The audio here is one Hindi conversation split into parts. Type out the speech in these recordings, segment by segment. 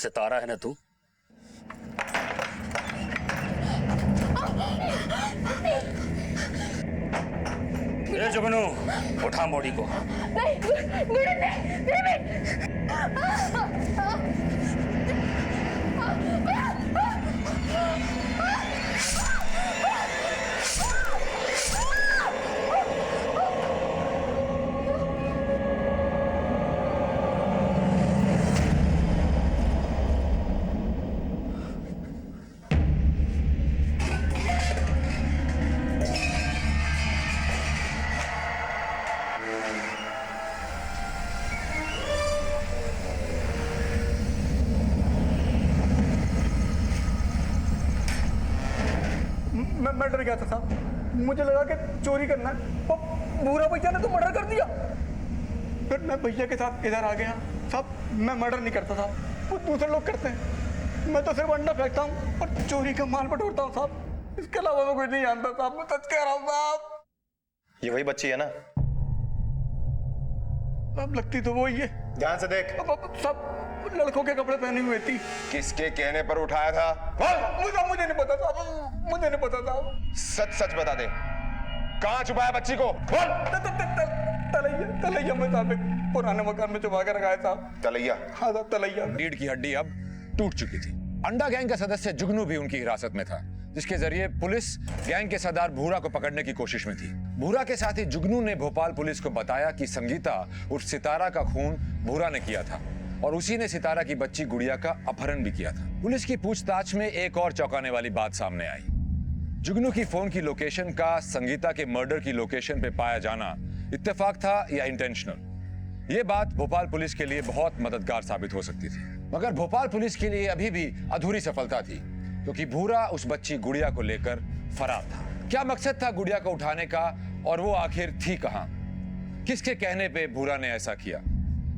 सितारा है ना तू? ये जुगनू, उठा मोड़ी को। नहीं, मैं डर गया था साहब, मुझे लगा कि चोरी करना है, और भूरा भैया ने तो मर्डर कर दिया। फिर मैं भैया के साथ इधर आ गया। साहब मैं मर्डर नहीं करता साहब, वो दूसरे लोग करते हैं। मैं तो सिर्फ अंडा फेंकता हूँ और चोरी का माल बटोरता हूँ साहब, इसके अलावा मैं कुछ नहीं जानता साहब। मैं सच कह रहा हूँ साहब। ये वही बच्ची है ना? अब लगती तो वही है। ध्यान से देख। अब सब लड़कों के कपड़े पहने हुए थी। किसके कहने पर उठाया था? मुझे नहीं पता साहब, मुझे नहीं पता साहब। सच सच बता दे, कहाँ छुपाया बच्ची को? तलैया में साहब, पुराने मकान में छुपा के रखा है साहब। तलैया? हाँ साहब, तलैया। रीढ़ की हड्डी अब टूट चुकी थी। अंडा गैंग का सदस्य जुगनू भी उनकी हिरासत में था, जिसके जरिए पुलिस गैंग के सरदार भूरा को पकड़ने की कोशिश में थी। भूरा के साथ ही जुगनू ने भोपाल पुलिस को बताया कि संगीता उर्फ सितारा का खून भूरा ने किया था और उसी ने सितारा की बच्ची गुड़िया का अपहरण भी किया था। पुलिस की पूछताछ में एक और चौंकाने वाली बात सामने आई। जुगनू की फोन की लोकेशन का संगीता के मर्डर की लोकेशन पे पाया जाना इत्तेफाक था या इंटेंशनल। ये बात भोपाल पुलिस के लिए बहुत मददगार साबित हो सकती थी, मगर भोपाल पुलिस के लिए अभी भी अधूरी सफलता थी, क्योंकि भूरा उस बच्ची गुड़िया को लेकर फरार था। क्या मकसद था गुड़िया को उठाने का, और वो आखिर थी कहां? किसके कहने पे भूरा ने ऐसा किया?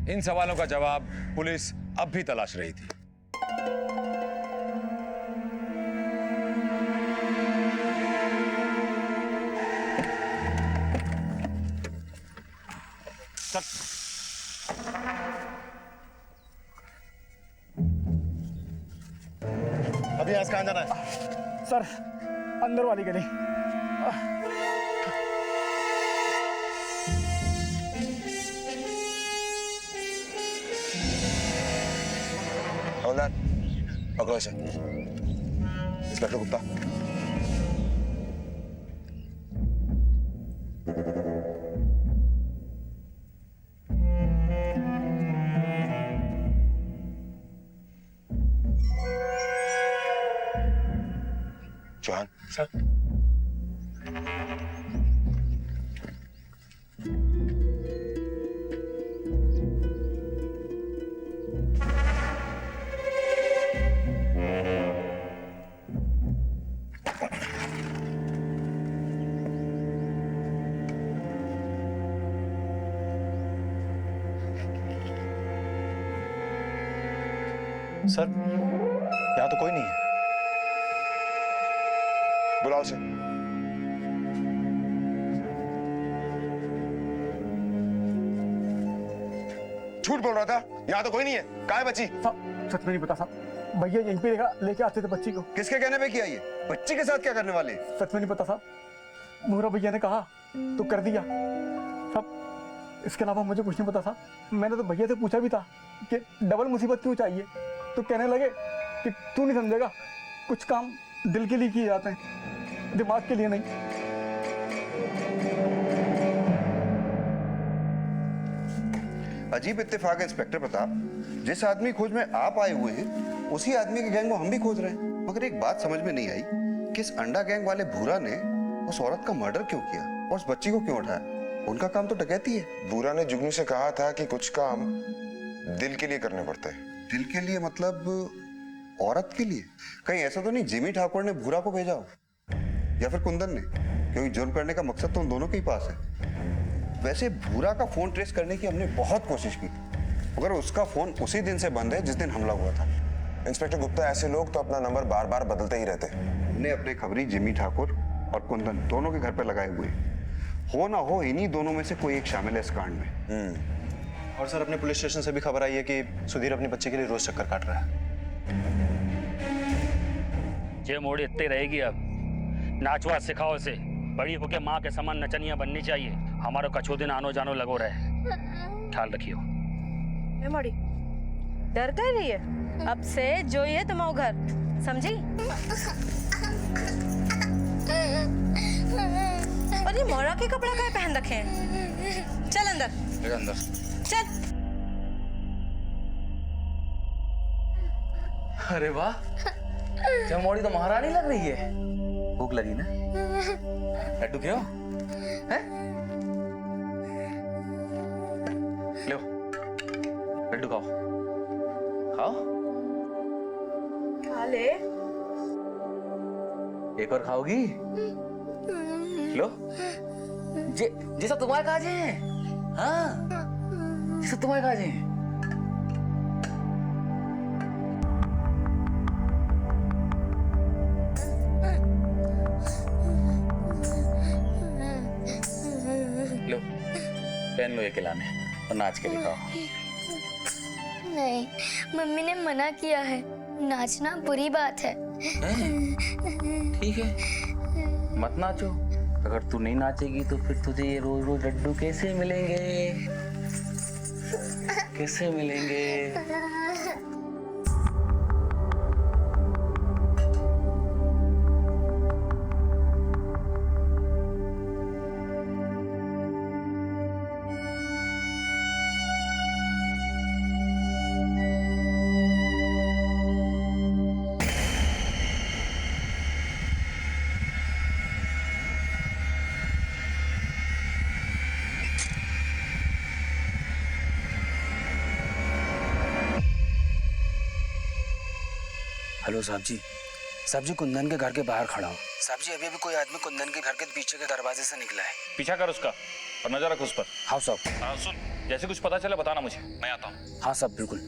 इन सवालों का जवाब पुलिस अब भी तलाश रही थी। अभी यहाँ से कहाँ जाना है? सर अंदर वाली गली। हवलदार पकड़ो इसे। Inspector Gupta. Chauhan sir. Sir यहाँ तो कोई नहीं है। बुलाओ उसे। झूठ बोल रहा था, यहाँ तो कोई नहीं है। कहाँ है बच्ची? साहब सच में नहीं पता साहब, भैया यहीं पे लेके आते थे बच्ची को। किसके कहने पे किया ये? बच्ची के साथ क्या करने वाले? सच में नहीं पता साहब, भूरा भैया ने कहा तो कर दिया साहब। इसके अलावा मुझे कुछ नहीं पता साहब। मैंने तो भैया से पूछा भी था कि डबल मुसीबत क्यों चाहिए, तो कहने लगे कि तू नहीं समझेगा, कुछ काम दिल के लिए किए जाते हैं, दिमाग के लिए नहीं। अजीब इत्तेफाक है इंस्पेक्टर प्रताप, जिस आदमी खोज में आप आए हुए हैं उसी आदमी के गैंग को हम भी खोज रहे हैं। मगर एक बात समझ में नहीं आई कि इस अंडा गैंग वाले भूरा ने उस औरत का मर्डर क्यों किया और उस बच्ची को क्यों उठाया? उनका काम तो डकैती है। भूरा ने जुगनू से कहा था कि कुछ काम दिल के लिए करने पड़ते हैं। दिल के लिए मतलब औरत के लिए? कहीं ऐसा तो नहीं जिमी ठाकुर ने भूरा को भेजा हो या फिर कुंदन ने, क्योंकि जुर्म करने का मकसद तो उन दोनों के ही पास है। वैसे भूरा का फोन ट्रेस करने की हमने बहुत कोशिश की, मगर उसका फोन उसी दिन से बंद है जिस दिन हमला हुआ था। इंस्पेक्टर गुप्ता, ऐसे लोग तो अपना नंबर बार बार बदलते ही रहते हैं। हमने अपने खबरी जिमी ठाकुर और कुंदन दोनों के घर पर लगाए हुए, हो ना हो इन्हीं दोनों में से कोई एक शामिल है इस कांड में। और सर अपने पुलिस स्टेशन से भी खबर आई है कि सुधीर अपनी बच्ची के लिए रोज चक्कर काट रहा है। जे मोड़ी इतनी रहेगी अब। नाचवा सिखाओ से, बड़ी होके माँ के समान नचनिया बननी चाहिए। हमारो कछू दिन आनो जानो लगो रहे। ख्याल रखियो। ए मोड़ी, डर कर रही है? अब से जो ही है तुम्हारा घर, समझी? और ये मोरा के कपड़ा क्या पहन रखे हैं? चल अंदर। अंदर चल। अरे वाह, चमोड़ी तो महारानी लग रही है। भूख लगी ना? लड्डू क्यों? हैं? लो, लड्डू खाओ। खाओ। खा ले। एक और खाओगी? लो। जैसा तुम्हारे काजे हैं। हाँ, जैसा तुम्हारे काजे हैं। लो, पहन लो ये खिलाने और नाच के दिखाओ। नहीं, मम्मी ने मना किया है, नाचना बुरी बात है। ठीक है, मत नाचो। अगर तू नहीं नाचेगी तो फिर तुझे ये रोज रोज लड्डू कैसे मिलेंगे? कैसे मिलेंगे? हेलो साहब जी, कुंदन के घर के बाहर खड़ा हूँ। साहब जी, अभी कोई आदमी कुंदन के घर के पीछे के दरवाजे से निकला है। पीछा कर उसका और नजर रख उस पर। हाँ साहब। हाँ सुन, जैसे कुछ पता चले बताना मुझे, मैं आता हूँ। हाँ साहब, बिल्कुल।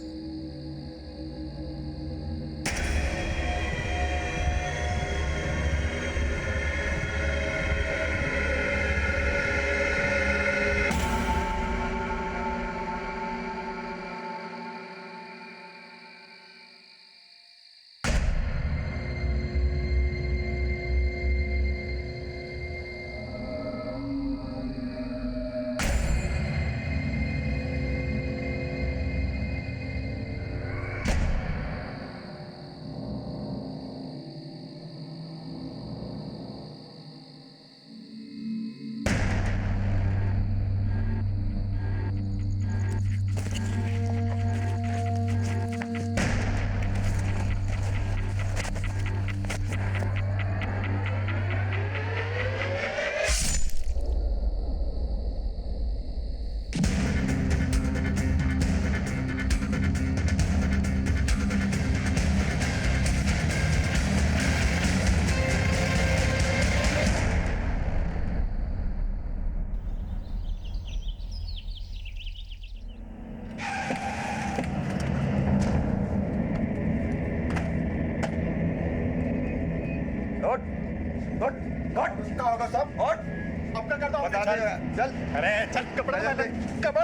चल। अरे चल, कपड़ा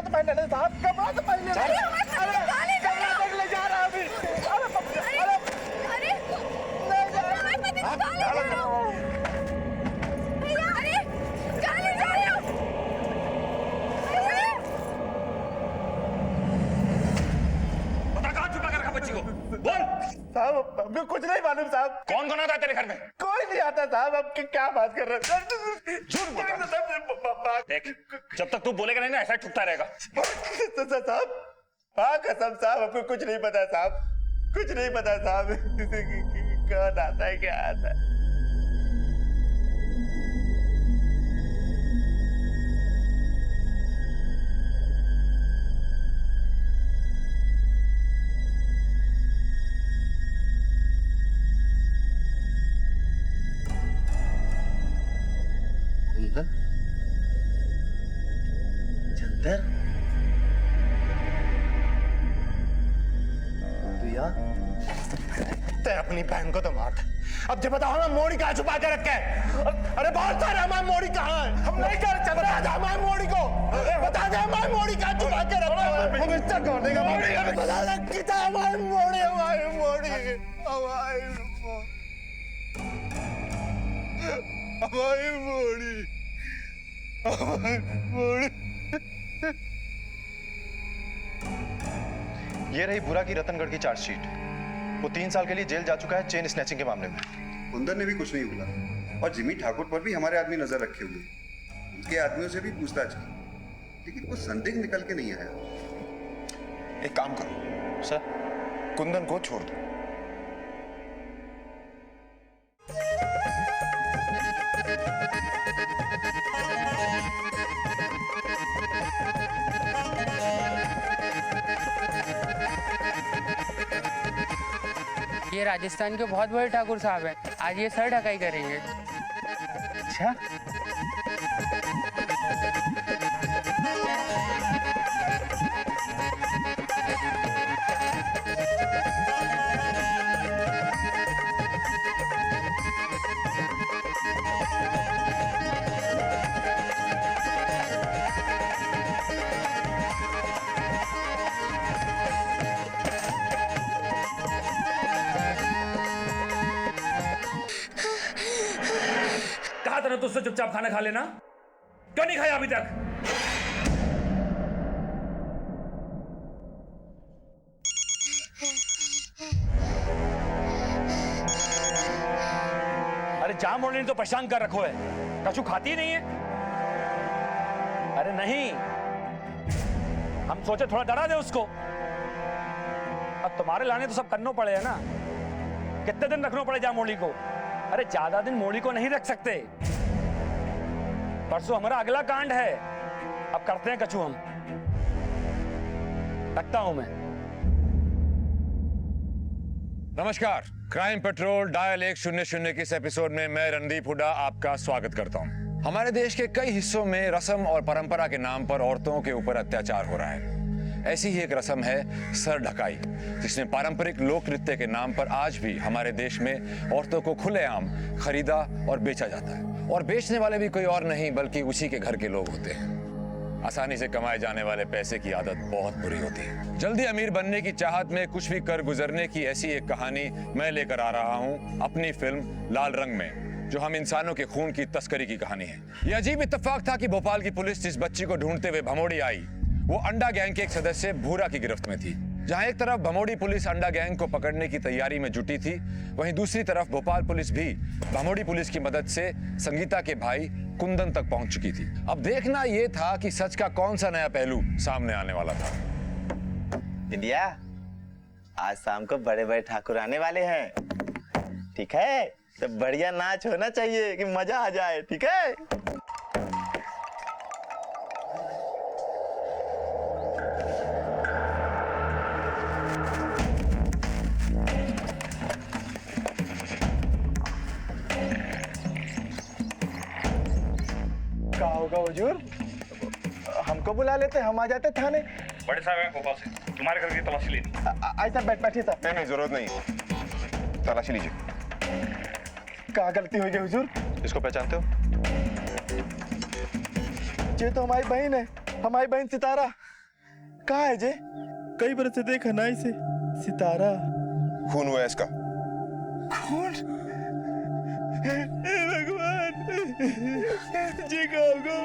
तो पहन ले साहब, कपड़ा तो पहन ले। अरे कपड़ा ले जा रहा अभी। बता कहाँ छुपा कर रखा बच्ची को? बोल। साहब हमको कुछ नहीं मालूम साहब। कौन कौन आता है तेरे घर में? कोई नहीं आता साहब। अब क्या बात कर रहे हैं? झूठ बोल रहा है। देख, जब तक तू बोलेगा नहीं ना, ऐसा ठुकता रहेगा। साहब, हाँ कसम साहब, हमको कुछ नहीं पता साहब, कुछ नहीं पता साहब। कौन आता है, क्या आता है? चंदर, ते अपनी बहन को तो मार बात। अब जब बताओ हमारी मोड़ी कहाँ छुपा के रखे है? अरे बहुत सारे हमारी मोड़ी कहाँ है? हम नहीं कर सकते। बता दे हमारी मोड़ी को, बता दे हमारी मोड़ी कहाँ छुपा के रखा है? हम इससे कौन देगा मोड़ी? बता दे कितना हमारी मोड़ी, हमारी मोड़ी, हमारी मोड़ी, हमारी मोड़ी। ये रही भूरा की रतनगढ़ की चार्जशीट। वो 3 साल के लिए जेल जा चुका है चेन स्नैचिंग के मामले में। कुंदन ने भी कुछ नहीं बोला और जिमी ठाकुर पर भी हमारे आदमी नजर रखे हुए हैं। उनके आदमियों से भी पूछताछ की, लेकिन कुछ संदिग्ध निकल के नहीं आया। एक काम करो सर, कुंदन को छोड़ दो। ये राजस्थान के बहुत बड़े ठाकुर साहब हैं। आज ये सर ढकाई करेंगे। अच्छा, कहा था ना तुझसे चुपचाप खाना खा लेना, क्यों नहीं खाया अभी तक? अरे जाम मोड़ने ने तो परेशान कर रखो है, कछु खाती ही नहीं है। अरे नहीं, हम सोचे थोड़ा डरा दे उसको। अब तुम्हारे लाने तो सब करना पड़ेगा ना। कितने दिन रखना पड़े जाम मोड़ी को? अरे ज्यादा दिन मोड़ी को नहीं रख सकते। परसों हमारा अगला कांड है, अब करते हैं कछु हम। रखता हूं मैं। नमस्कार, क्राइम पेट्रोल डायल 100 के इस एपिसोड में मैं रणदीप हुड्डा आपका स्वागत करता हूं। हमारे देश के कई हिस्सों में रस्म और परंपरा के नाम पर औरतों के ऊपर अत्याचार हो रहा है। ऐसी ही एक रस्म है सर ढकाई, जिसमें पारंपरिक लोक नृत्य के नाम पर आज भी हमारे देश में औरतों को खुलेआम खरीदा और बेचा जाता है। और बेचने वाले भी कोई और नहीं बल्कि उसी के घर के लोग होते हैं। आसानी से कमाए जाने वाले पैसे की आदत बहुत बुरी होती है। जल्दी अमीर बनने की चाहत में कुछ भी कर गुजरने की ऐसी एक कहानी मैं लेकर आ रहा हूं अपनी फिल्म लाल रंग में, जो हम इंसानों के खून की तस्करी की कहानी है। यह अजीब इत्तेफाक था कि भोपाल की पुलिस जिस बच्ची को ढूंढते हुए भमोड़ी आई, वो अंडा गैंग के एक सदस्य भूरा की गिरफ्त में थी। जहां एक तरफ भमोड़ी पुलिस अंडा गैंग को पकड़ने की तैयारी में जुटी थी, वहीं दूसरी तरफ भोपाल पुलिस भी भमोड़ी पुलिस की मदद से संगीता के भाई कुंदन तक पहुंच चुकी थी। अब देखना यह था कि सच का कौन सा नया पहलू सामने आने वाला था। इंडिया, आज शाम को बड़े बड़े ठाकुर आने वाले हैं, ठीक है? तो बढ़िया नाच होना चाहिए कि मजा आ जाए, ठीक है? क्या होगा हुजूर? हमको बुला लेते, हम आ जाते थाने। बड़े साहब हैं भोपाल से, तुम्हारे घर की तलाशी लेनी। आई सर, बैठिए सर। नहीं, जरूरत नहीं, तलाशी लीजिए। क्या गलती हुई है हुजूर? इसको पहचानते हो? ये तो हमारी बहन है, हमारी बहन सितारा। कहाँ है जे? कई बरस से देखा ना इसे। सितारा खून हुआ है इसका। खून? हे भगवान, जी कहोगे?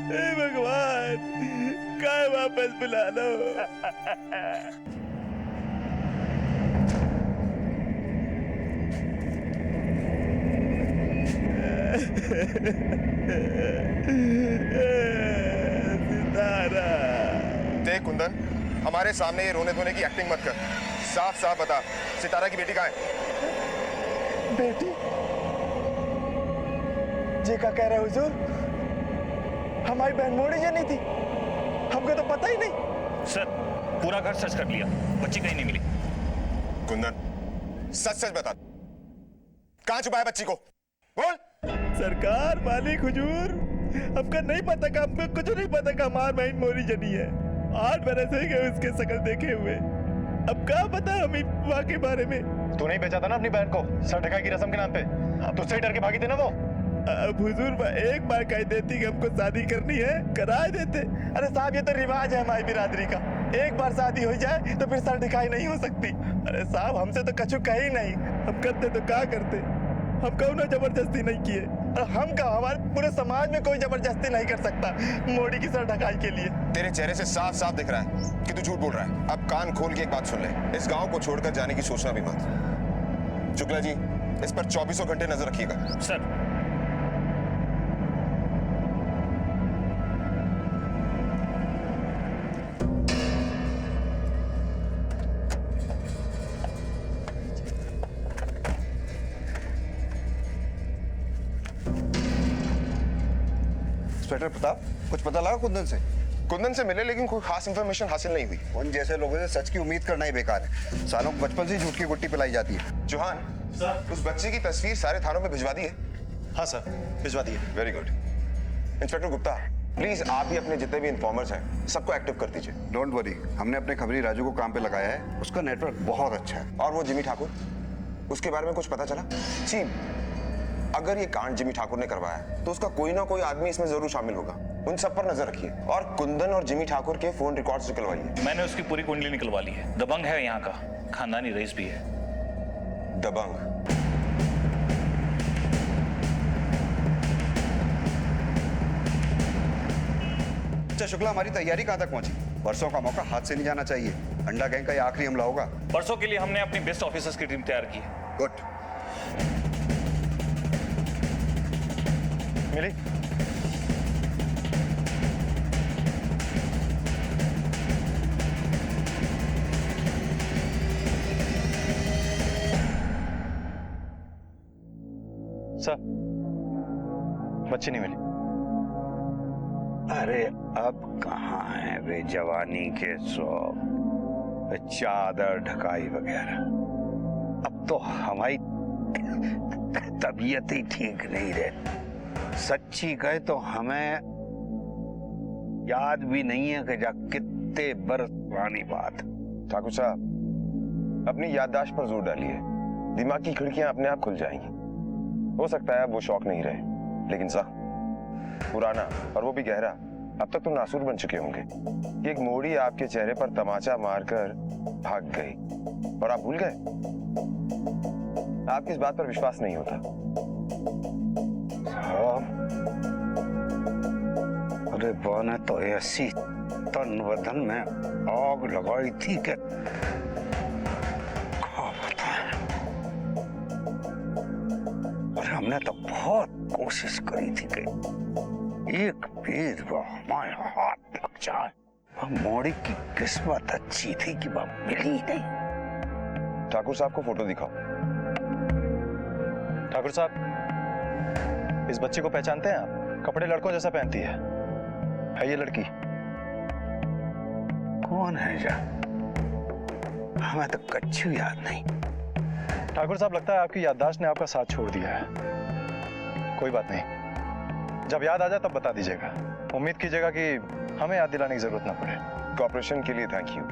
हे भगवान, काय वापस बुला लो। सितारा। देख कुंदन, हमारे सामने ये रोने धोने की एक्टिंग मत कर। साफ साफ बता, सितारा की बेटी कहाँ है? बेटी? जी का कह रहे हुजूर? हमारी बहन मोड़ी जानी थी, हमको तो पता ही नहीं। सर, पूरा घर सर्च कर लिया, बच्ची कहीं नहीं मिली। कुंदन, सच सच बता, कहाँ छुपा है बच्ची को? बोल। सरकार, मालिक हुजूर, हमको नहीं पता का, हमको कुछ नहीं पता का हमारी बहन मोरी जनी है। 8 बरस हो गए उसके शकल देखे हुए। अब क्या पता हमें वहाँ के बारे में। तू नहीं बेचा था ना अपनी बहन को सर ढकाई की रस्म के नाम पे? तुझसे ही डर के भागी थी ना वो। अब हुजूर एक बार कह देती कि हमको शादी करनी है, करा देते। अरे साहब ये तो रिवाज है हमारी बिरादरी का, एक बार शादी हो जाए तो फिर सर ढकाई नहीं हो सकती। अरे साहब हमसे तो कछु कही नहीं, हम करते तो क्या करते, हम कौनो जबरदस्ती नहीं किए। और हम का हमारे पूरे समाज में कोई जबरदस्ती नहीं कर सकता मोड़ी की सर ढकाई के लिए। तेरे चेहरे से साफ साफ दिख रहा है कि तू झूठ बोल रहा है। अब कान खोल के एक बात सुन ले, इस गांव को छोड़कर जाने की सोचना भी मत। शुक्ला जी इस पर 24 घंटे नजर रखिएगा। सर इंस्पेक्टर प्रताप, कुछ पता लगा कुंदन से? कुंदन से मिले लेकिन कोई खास इंफॉर्मेशन हासिल नहीं हुई। उन जैसे लोगों से सच की उम्मीद करना ही बेकार है। सालों को बचपन से ही झूठ की गुट्टी पिलाई जाती है। चौहान सर, उस बच्चे की तस्वीर सारे थानों में भिजवा दी है? हाँ सर भिजवा दिए। Very good. Inspector Gupta please आप भी अपने जितने भी इन्फॉर्मर्स हैं सबको एक्टिव कर दीजिए। डोंट वरी, हमने अपने खबरी राजू को काम पे लगाया है, उसका नेटवर्क बहुत अच्छा है। और वो जिमी ठाकुर, उसके बारे में कुछ पता चला? जी अगर ये कांड जिमी ठाकुर ने करवाया है तो उसका कोई ना कोई आदमी इसमें जरूर शामिल होगा। उन सब पर नजर रखिए और कुंदन और जिमी ठाकुर के फोन रिकॉर्ड्स निकलवाइए। मैंने उसकी पूरी कुंडली निकलवा ली है। दबंग है यहाँ का, खानदानी रईस भी है। दबंग? अच्छा शुक्ला, हमारी तैयारी कहाँ तक पहुंची? परसों का मौका हाथ से नहीं जाना चाहिए। अंडा गैंग का ये आखिरी हमला होगा। परसों के लिए हमने अपनी बेस्ट ऑफिसर्स की टीम तैयार की है। गुड। मिली? सर बच्ची नहीं मिली। अरे अब कहाँ है वे जवानी के शौक, चादर ढकाई वगैरह। अब तो हमारी तबीयत ही ठीक नहीं रहे। सच्ची कहे तो हमें याद भी नहीं है कि कितने बरस पुरानी बात। ठाकुर साहब अपनी याददाश्त पर जोर डालिए, दिमाग की खिड़कियां अपने आप खुल जाएंगी। हो सकता है अब वो शौक नहीं रहे, लेकिन साहब पुराना और वो भी गहरा अब तक तो नासूर बन चुके होंगे कि एक मोड़ी आपके चेहरे पर तमाचा मारकर भाग गई और आप भूल गए। आपकी इस बात पर विश्वास नहीं होता। अरे वो ने तो ऐसी तन बदन में आग लगाई थी कि क्या बताएं। और हमने तो बहुत कोशिश करी थी कि एक पेड़ वो हमारे हाथ लग जाए। वह मोड़ी की किस्मत अच्छी थी कि वह मिली नहीं। ठाकुर साहब को फोटो दिखाओ। ठाकुर साहब इस बच्चे को पहचानते हैं आप? कपड़े लड़कों जैसा पहनती है ये लड़की? कौन है जा? हमें तो कच्छु याद नहीं। ठाकुर साहब लगता है आपकी याददाश्त ने आपका साथ छोड़ दिया है। कोई बात नहीं, जब याद आ जाए तब बता दीजिएगा। उम्मीद कीजिएगा कि हमें याद दिलाने की जरूरत ना पड़े। कोऑपरेशन के लिए थैंक यू।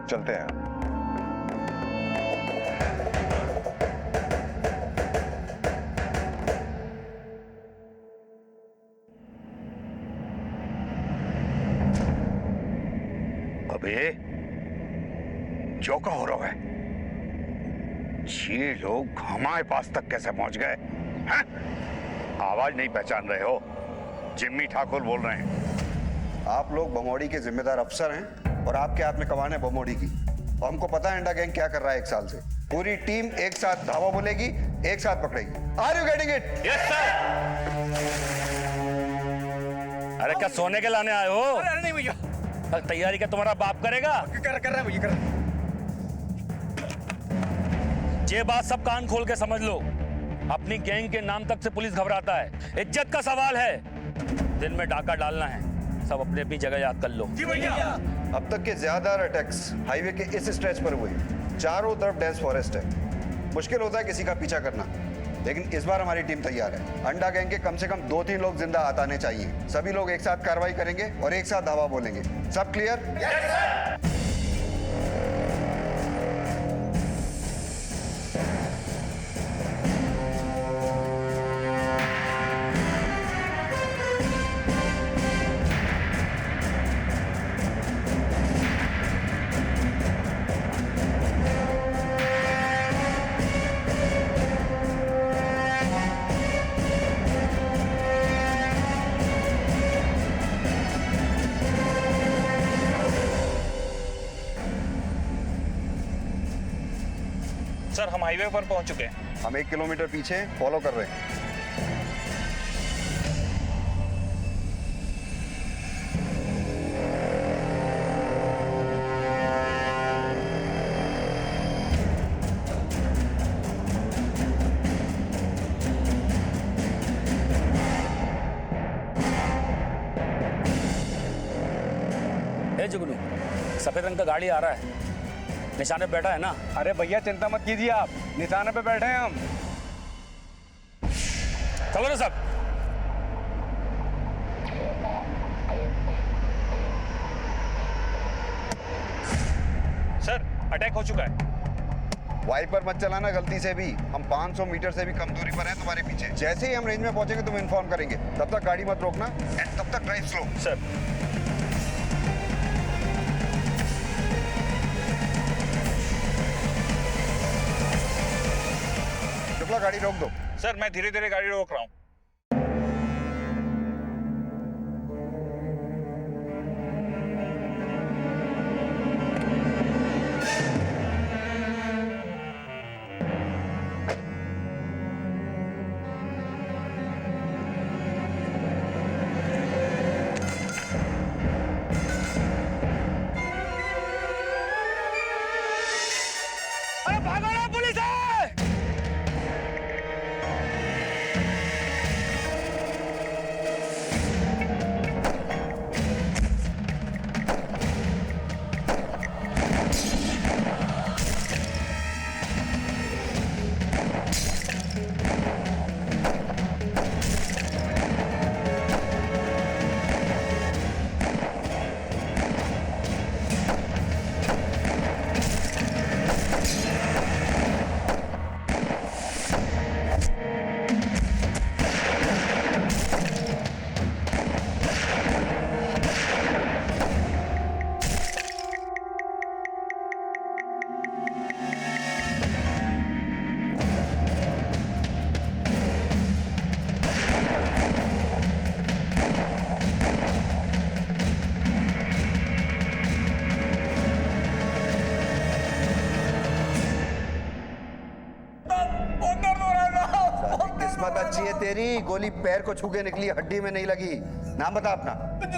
चलते हैं। अबे जो का हो रहा है? ये लोग हमारे पास तक कैसे पहुंच गए हैं? आवाज नहीं पहचान रहे हो? जिम्मी ठाकुर बोल रहे हैं। आप लोग बमोड़ी के जिम्मेदार अफसर हैं और आपके हाथ में कमान है बमोड़ी की। और हमको पता है अंडा गैंग क्या कर रहा है 1 साल से। पूरी टीम एक साथ धावा बोलेगी, एक साथ पकड़ेगी। Are you getting it? Yes sir. अरे क्या सोने के लाने आए हो? अरे नहीं भैया, तैयारी क्या तुम्हारा बाप करेगा? कर रहा है भैया, कर। ये बात सब कान खोल के समझ लो, अपनी गैंग के नाम तक से पुलिस घबराता है। इज्जत का सवाल है। दिन में डाका डालना है, सब अपनी अपनी जगह याद कर लो। जी भैया। अब तक के ज्यादातर अटैक्स हाईवे के इस स्ट्रेच पर हुए। चारों तरफ डेंस फॉरेस्ट है, मुश्किल होता है किसी का पीछा करना। लेकिन इस बार हमारी टीम तैयार है। अंडा गैंग के कम से कम 2-3 लोग जिंदा हाथ आने चाहिए। सभी लोग एक साथ कार्रवाई करेंगे और एक साथ धावा बोलेंगे। सब क्लियर? सर हम हाईवे पर पहुंच चुके हैं। हम 1 किलोमीटर पीछे फॉलो कर रहे हैं। हे जुगनू, सफेद रंग का गाड़ी आ रहा है, निशाने पे बैठा है ना? अरे भैया चिंता मत कीजिए आप, निशाने पे बैठे हैं हम। चलो ना सब। सर अटैक हो चुका है। वाइपर मत चलाना गलती से भी। हम 500 मीटर से भी कम दूरी पर हैं तुम्हारे पीछे। जैसे ही हम रेंज में पहुंचेंगे तुम इन्फॉर्म करेंगे। तब तक गाड़ी मत रोकना एंड तब तक ड्राइव स्लो। सर शुक्ला गाड़ी रोक दो। सर मैं धीरे धीरे गाड़ी रोक रहा हूँ। अरे भागो ना, पुलिस है। किस्मत अच्छी है तेरी, गोली पैर को छू के निकली, हड्डी में नहीं लगी। नाम बता अपना।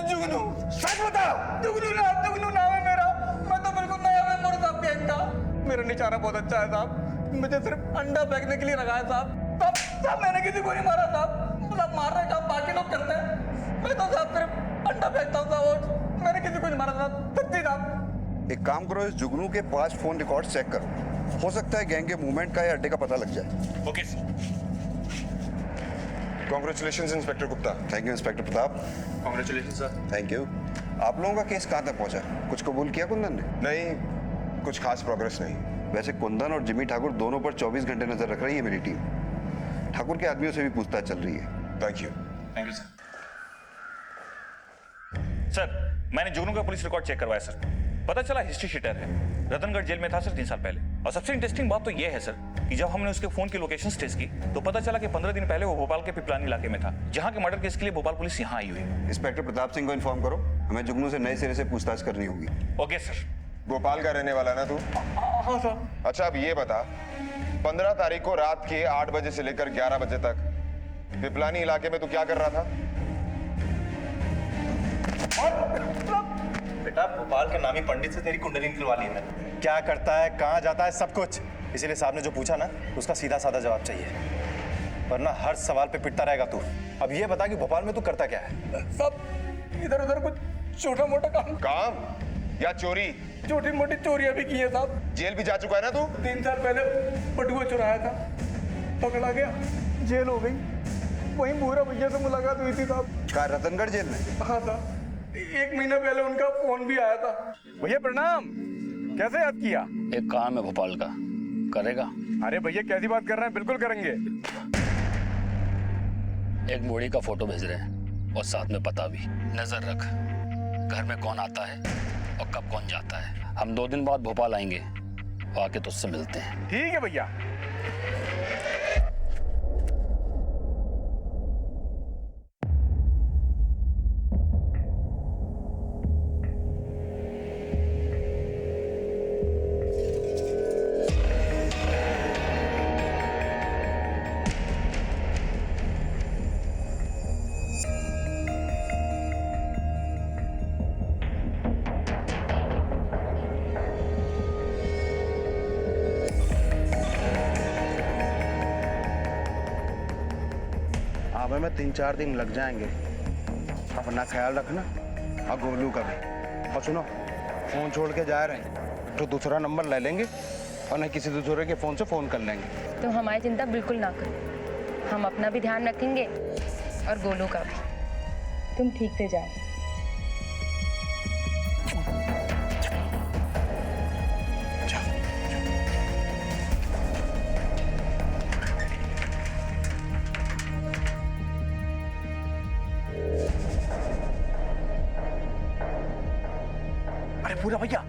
जुगनू। सच बताओ। जुगनू नाम है मेरा। मैं तो बिल्कुल नया मेंबर साहब गैंग का। मेरा निशाना बहुत अच्छा है साहब। मुझे सिर्फ अंडा फेंकने के लिए रखा है साहब। साहब मैंने किसी को नहीं मारा साहब। मतलब मार रहे काम बाकी लोग करते हैं, मैं तो साहब सिर्फ अंडा फेंकता हूँ साहब। मैंने किसी को नहीं मारा साहब, सच्ची साहब। एक काम करो, इस जुगनू के 5 फोन रिकॉर्ड चेक करो। हो सकता है गैंग के मूवमेंट का या अड्डे का पता लग जाए। Okay sir. Congratulation inspector Gupta. Thank you inspector Pratap. Congratulation sir. Thank you. आप लोगों का केस कहाँ तक पहुंचा? कुछ कबूल किया कुंदन ने? नहीं, कुछ खास प्रोग्रेस नहीं। वैसे कुंदन और जिमी ठाकुर दोनों पर 24 घंटे नजर रख रही है मेरी टीम। ठाकुर के आदमियों से भी पूछताछ चल रही है। Thank you. Thank you sir. Sir मैंने जुगनू का पुलिस रिकॉर्ड चेक करवाया सर। पता चला हिस्ट्री शीटर है, रतनगढ़ जेल में था सर 3 साल पहले। और सबसे इंटरेस्टिंग बात तो ये है सर कि जब हमने उसके फोन की लोकेशंस टेस्ट की तो पता चला कि 15 दिन पहले वो भोपाल के पिपलानी इलाके में था, जहां के मर्डर केस के लिए भोपाल पुलिस यहां आई हुई है। इंस्पेक्टर प्रताप सिंह को इन्फॉर्म करो, हमें जुगनू से नए सिरे से पूछताछ करनी होगी। Okay sir. भोपाल का रहने वाला ना तू? हाँ सर। अच्छा अब ये बता, 15 तारीख को रात के 8 बजे से लेकर 11 बजे तक पिपलानी इलाके में तू क्या कर रहा था? बेटा भोपाल के नामी पंडित से तेरी कुंडली निकलवा ली मैंने। क्या करता है, कहाँ जाता है, सब कुछ। इसीलिए साहब ने जो पूछा ना उसका सीधा साधा जवाब चाहिए, वरना हर सवाल पे पिटता रहेगा तू। अब ये बता कि भोपाल में तू करता क्या है? सब इधर उधर कुछ छोटा मोटा काम या चोरी? छोटी मोटी चोरियां भी की है साहब। जेल भी जा चुका है ना तू? 3 साल पहले पटुआ चुराया था, पकड़ा गया, जेल हो गई। वहीं भूरा भैया से मुलाकात हुई थी साहब। कहाँ, रतनगढ़ जेल में? हाँ साहब, 1 महीना पहले उनका फोन भी आया था। भैया प्रणाम, कैसे याद किया? एक काम है भोपाल का, करेगा? अरे भैया कैसी बात कर रहे हैं, बिल्कुल करेंगे। एक मोड़ी का फोटो भेज रहे हैं और साथ में पता भी। नजर रख घर में कौन आता है और कब कौन जाता है। हम 2 दिन बाद भोपाल आएंगे, आके तुझसे मिलते हैं। ठीक है भैया। आवे में 3-4 दिन लग जाएंगे। अपना ख्याल रखना और गोलू का भी। और सुनो, फोन छोड़ के जा रहे हैं तो दूसरा नंबर ले लेंगे और नहीं किसी दूसरे के फोन से फोन कर लेंगे। तुम हमारी चिंता बिल्कुल ना करो, हम अपना भी ध्यान रखेंगे और गोलू का भी। तुम ठीक से जाओ। अरे पूरा भैया,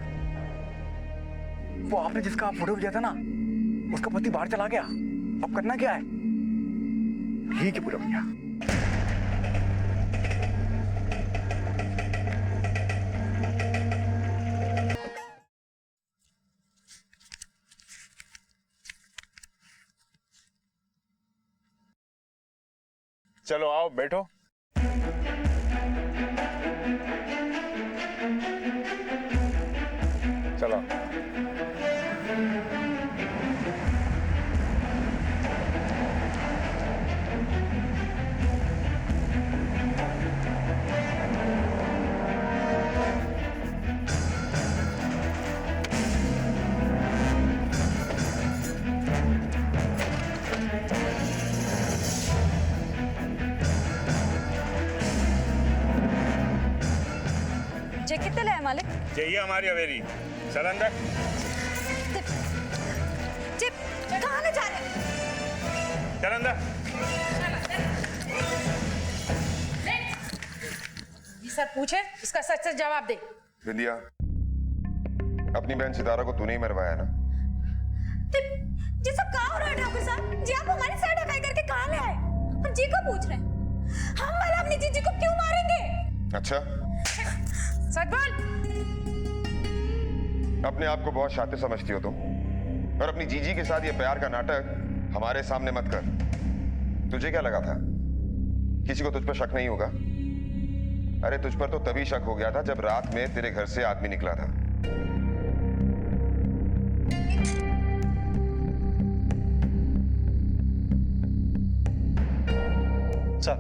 वो आपने जिसका फोटो भेजा था ना, उसका पति बाहर चला गया। अब करना क्या है? ठीक है पूरा भैया। चलो आओ बैठो। चलो जे कितने लाए मालिक? चाहिए हमारी हवेली। चल अंदर। चिप, कहाँ ले जा रहे? चल अंदर। ये सर पूछे, इसका सच सच जवाब दे। बिंदिया, अपनी बहन सितारा को तूने ही मरवाया ना? जी सब कहाँ हो रहा है ठाकुर साहब? जी आप हमारी सर ढकाई करके कहाँ ले आए? हम जी को पूछ रहे हैं। हम वाला अपनी जीजी को क्यों मारेंगे? अच्छा, सच बोल। अपने आप को बहुत शातिर समझती हो तुम, और अपनी जीजी के साथ ये प्यार का नाटक हमारे सामने मत कर। तुझे क्या लगा था किसी को तुझ पर शक नहीं होगा? अरे तुझ पर तो तभी शक हो गया था जब रात में तेरे घर से आदमी निकला था। सर,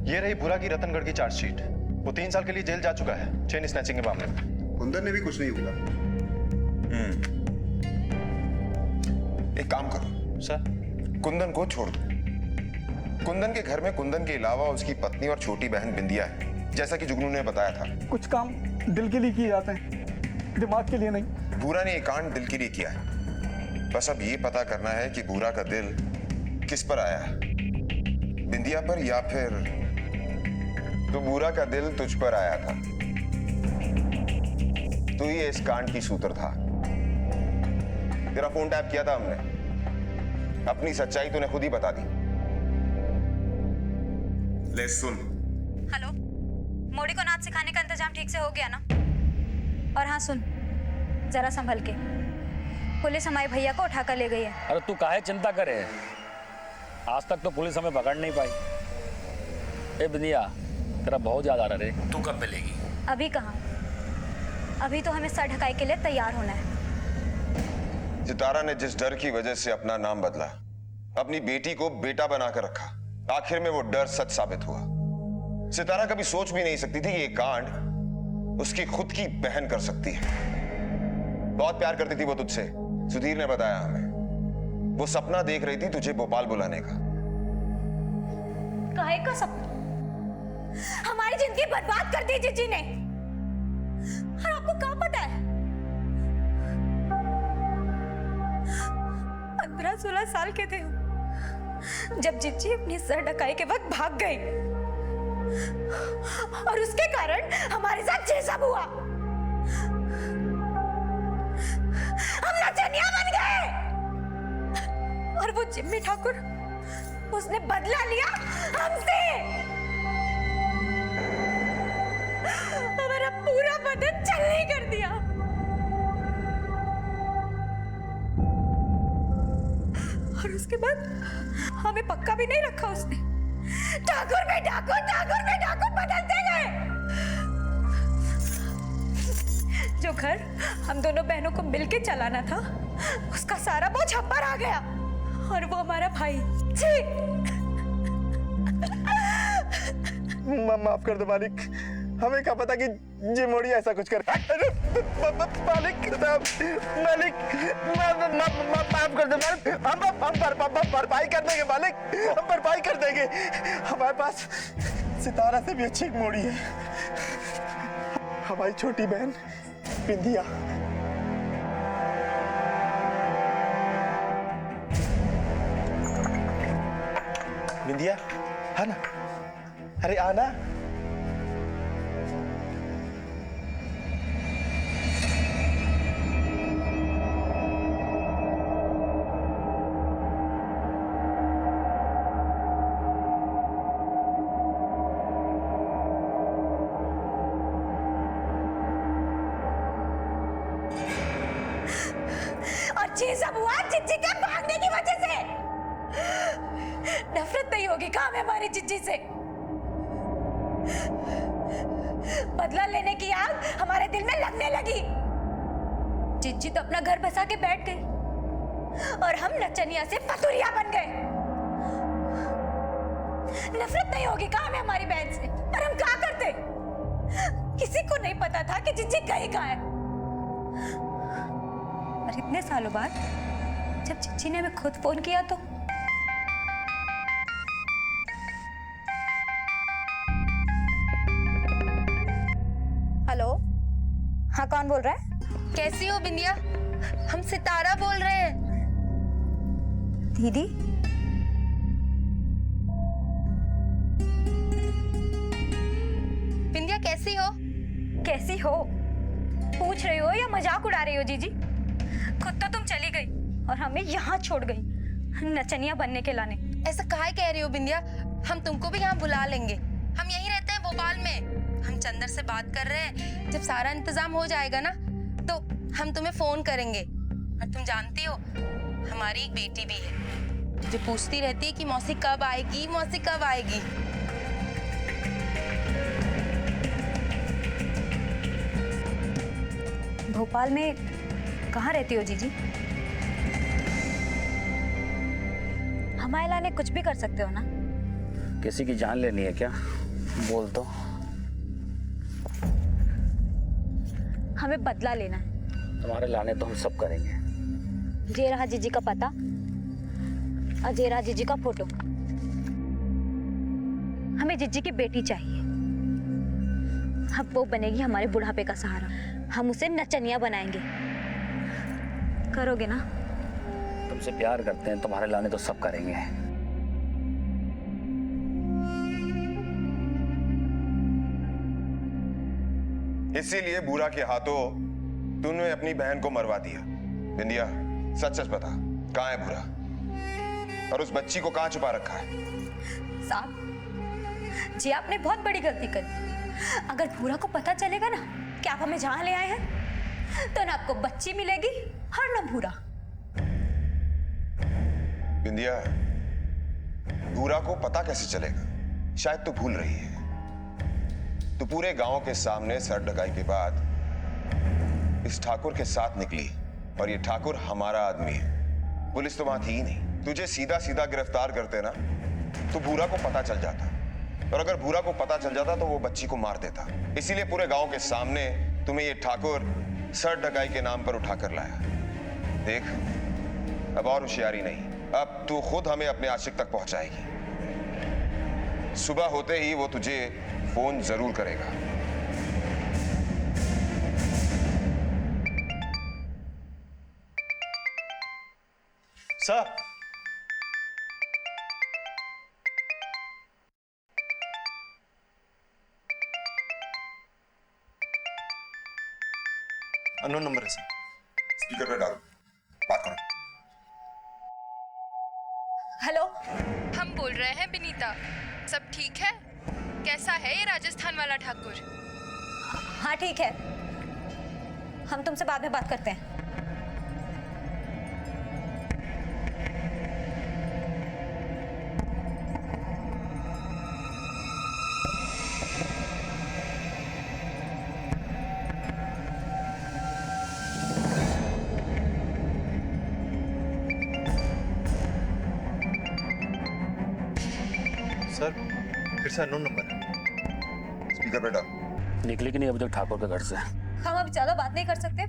ये रही भूरा की रतनगढ़ की चार्जशीट। वो 3 साल के लिए जेल जा चुका है चेन स्नैचिंग के मामले में। कुंदन ने भी कुछ नहीं बोला। एक काम करो सर, कुंदन को छोड़ दो। कुंदन के घर में कुंदन के अलावा उसकी पत्नी और छोटी बहन बिंदिया है, जैसा कि जुगनू ने बताया था। कुछ काम दिल के लिए किए जाते हैं, दिमाग के लिए नहीं। भूरा ने ये कांड दिल के लिए किया है। बस अब ये पता करना है कि भूरा का दिल किस पर आया है, बिंदिया पर या फिर तो भूरा का दिल तुझ पर आया था। तू ही इस कांड की सूत्रधार। तेरा फोन टैप किया था हमने, अपनी सच्चाई तूने खुद ही बता दी। ले सुन। हेलो, मोड़ी को नाच सिखाने का इंतजाम ठीक से हो गया ना? और हाँ सुन, जरा संभल के। पुलिस हमारे भैया को उठा कर ले गई है। अरे तू काहे चिंता करे? आज तक तो पुलिस हमें पकड़ नहीं पाई। ए बिंदिया, तेरा बहुत ज्यादा रे, तू कब मिलेगी? अभी कहाँ, अभी तो हमें सर ढकाई के लिए तैयार होना है। सितारा ने जिस डर की वजह से अपना नाम बदला, अपनी बेटी को बेटा बनाकर रखा, आखिर में वो डर सच साबित हुआ। सितारा कभी सोच भी नहीं सकती थी कि ये कांड उसकी खुद की बहन कर सकती है। बहुत प्यार करती थी वो तुझसे, सुधीर ने बताया हमें। वो सपना देख रही थी तुझे भोपाल बुलाने का। काहे का सपना? हमारी जिंदगी बर्बाद कर दी जीजी ने। और आपको क्या पता है? 15-16 साल के थे जब जीजी अपनी सर ढकाई के वक्त भाग गई, और उसके कारण हमारे साथ ये सब हुआ। हम नचनिया बन गए। और वो जिम्मी ठाकुर, उसने बदला लिया हमसे। हमारा पूरा बदन चलने कर दिया। और उसके बाद हमें पक्का भी नहीं रखा उसने। ठाकुर में ठाकुर बदलते गए। जो घर हम दोनों बहनों को मिलके चलाना था, उसका सारा बोझ हम पर आ गया। और वो हमारा भाई, छी! माफ कर दो मालिक, हमें क्या पता कि ये मोड़ी ऐसा कुछ करे। अरे मालिक मालिक माफ कर दो मालिक, हम भरपाई कर देंगे मालिक, हम भरपाई कर देंगे। हमारे पास सितारा से भी अच्छी एक मोड़ी है, हमारी छोटी बहन बिंदिया। बिंदिया है ना, अरे आना। और ये सब हुआ चिच्ची के भागने की वजह से। नफरत नहीं होगी काम है हमारी चिच्ची से। बदला लेने की आग हमारे दिल में लगने लगी। चिच्ची तो अपना घर बसा के बैठ गई और हम नचनिया से फतुरिया बन गए। नफरत नहीं होगी काम है हमारी बहन से, पर हम क्या करते? किसी को नहीं पता था कि चिच्ची गई कहाँ है। और इतने सालों बाद जब चिच्ची ने हमें खुद फोन किया तो हेलो, हाँ कौन बोल रहा है? कैसी हो बिंदिया? हम सितारा बोल रहे हैं। दीदी बिंदिया कैसी हो? कैसी हो पूछ रही हो या मजाक उड़ा रही हो? जीजी खुद तो तुम चली गई और हमें यहाँ छोड़ गई नचनिया बनने के लाने। ऐसा काहे कह रही हो बिंदिया? हम तुमको भी यहाँ बुला लेंगे। हम यहीं रहते हैं भोपाल में। हम चंदर से बात कर रहे हैं, जब सारा इंतजाम हो जाएगा ना तो हम तुम्हें फोन करेंगे। और तुम जानती हो हमारी एक बेटी भी है जो पूछती रहती है कि मौसी कब आएगी, मौसी कब आएगी। भोपाल में कहाँ रहती हो जीजी? हमारे लाने कुछ भी कर सकते हो ना? किसी की जान लेनी है क्या? बोल दो। हमें बदला लेना है। तुम्हारे लाने तो हम सब करेंगे। ये रहा जीजी का पता और ये रहा जीजी का फोटो। हमें जीजी की बेटी चाहिए। अब वो बनेगी हमारे बुढ़ापे का सहारा। हम उसे नचनिया बनाएंगे। करोगे ना? तुमसे प्यार करते हैं, तुम्हारे लाने तो सब करेंगे। इसीलिए बुरा के हाथों तूने अपनी बहन को मरवा दिया। बिंदिया सच सच बता, कहाँ है बुरा और उस बच्ची को कहाँ छुपा रखा है? साहब जी आपने बहुत बड़ी गलती करी। अगर भूरा को पता चलेगा ना कि आप हमें जहां ले आए हैं तो ना आपको बच्ची मिलेगी और ना भूरा। बिंदिया भूरा को पता कैसे चलेगा? शायद तू भूल रही है, तू पूरे गांव के सामने सर ढकाई के बाद इस ठाकुर के साथ निकली और ये ठाकुर हमारा आदमी है। पुलिस तो वहां थी ही नहीं। तुझे सीधा सीधा गिरफ्तार करते ना तो भूरा को पता चल जाता, और अगर भूरा को पता चल जाता तो वो बच्ची को मार देता। इसीलिए पूरे गांव के सामने तुम्हें ये ठाकुर सर ढकाई के नाम पर उठाकर लाया। देख अब और होशियारी नहीं, अब तू खुद हमें अपने आशिक तक पहुंचाएगी। सुबह होते ही वो तुझे फोन जरूर करेगा। सर अननोन नंबर है सर। स्पीकर पे डालो, बात करो। हेलो, हम बोल रहे हैं बिनीता। सब ठीक है? कैसा है ये राजस्थान वाला ठाकुर? हाँ ठीक है, हम तुमसे बाद में बात करते हैं। सर फिर से अननोन नंबर है। कर बेटा। निकली कि नहीं अभी तक ठाकुर के घर से? हम अब ज्यादा बात नहीं कर सकते,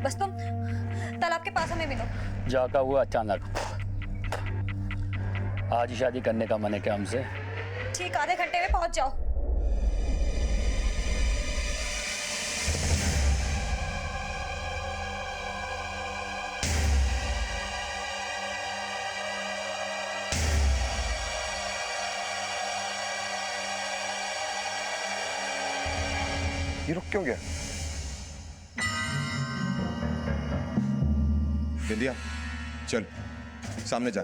बस तुम तालाब के पास हमें मिलो। जाका हुआ अचानक, आज ही शादी करने का मन है क्या हमसे? ठीक आधे घंटे में पहुंच जाओ। ये रुक क्यों गया? बिंदिया चल सामने जा।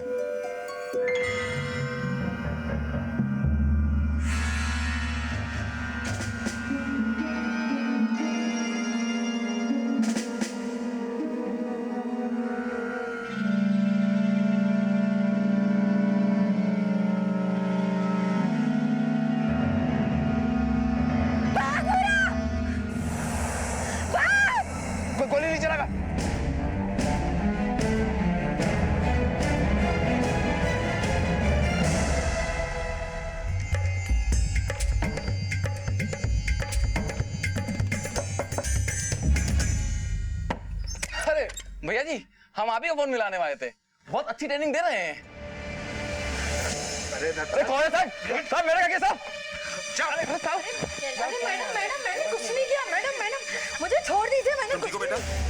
गोली नहीं चलागा। अरे भैया जी, हम आप ही को फोन मिलाने वाले थे, बहुत अच्छी ट्रेनिंग दे रहे हैं। अरे कौन है साहब? साहब मेरे का साहब? अरे मैडम मैंने कुछ नहीं किया। मैडम मुझे छोड़ दीजिए, मैंने कुछ नहीं।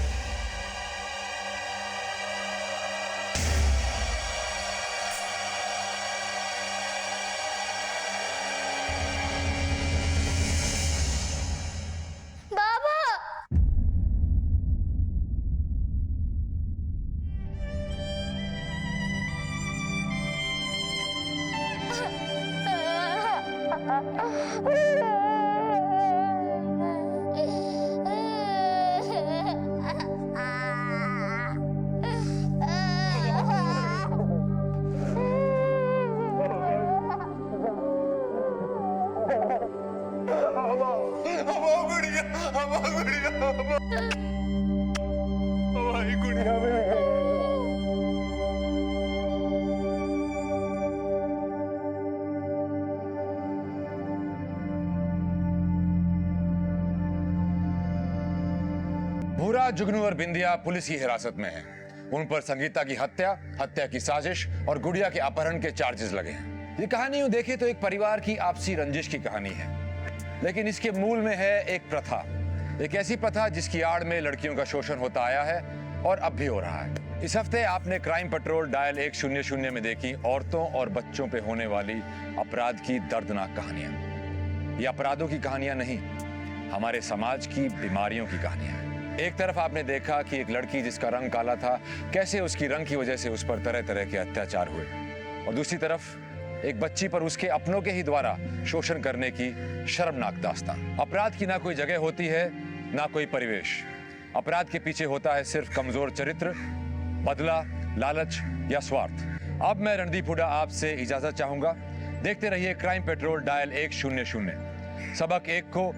बाबा भूरा, जुगनू और बिंदिया पुलिस की हिरासत में हैं। उन पर संगीता की हत्या, हत्या की साजिश और गुड़िया के अपहरण के चार्जेस लगे हैं। ये कहानी यूं देखे तो एक परिवार की आपसी रंजिश की कहानी है, लेकिन इसके मूल में है एक प्रथा, एक ऐसी प्रथा जिसकी आड़ में लड़कियों का शोषण होता आया है और अब भी हो रहा है। इस हफ्ते आपने क्राइम पेट्रोल डायल 100 में देखी औरतों और बच्चों पे होने वाली अपराध की दर्दनाक कहानियां। ये अपराधों की कहानियां नहीं, हमारे समाज की बीमारियों की कहानियां हैं। एक तरफ आपने देखा कि एक लड़की जिसका रंग काला था, कैसे उसकी रंग की वजह से उस पर तरह तरह के अत्याचार हुए, और दूसरी तरफ एक बच्ची पर उसके अपनों के ही द्वारा शोषण करने की शर्मनाक दास्तान। अपराध की ना कोई जगह होती है, ना कोई परिवेश। अपराध के पीछे होता है सिर्फ कमजोर चरित्र, बदला, लालच या स्वार्थ। अब मैं रणदीप हुड्डा आपसे इजाजत चाहूंगा। देखते रहिए क्राइम पेट्रोल डायल 100। सबक 1 को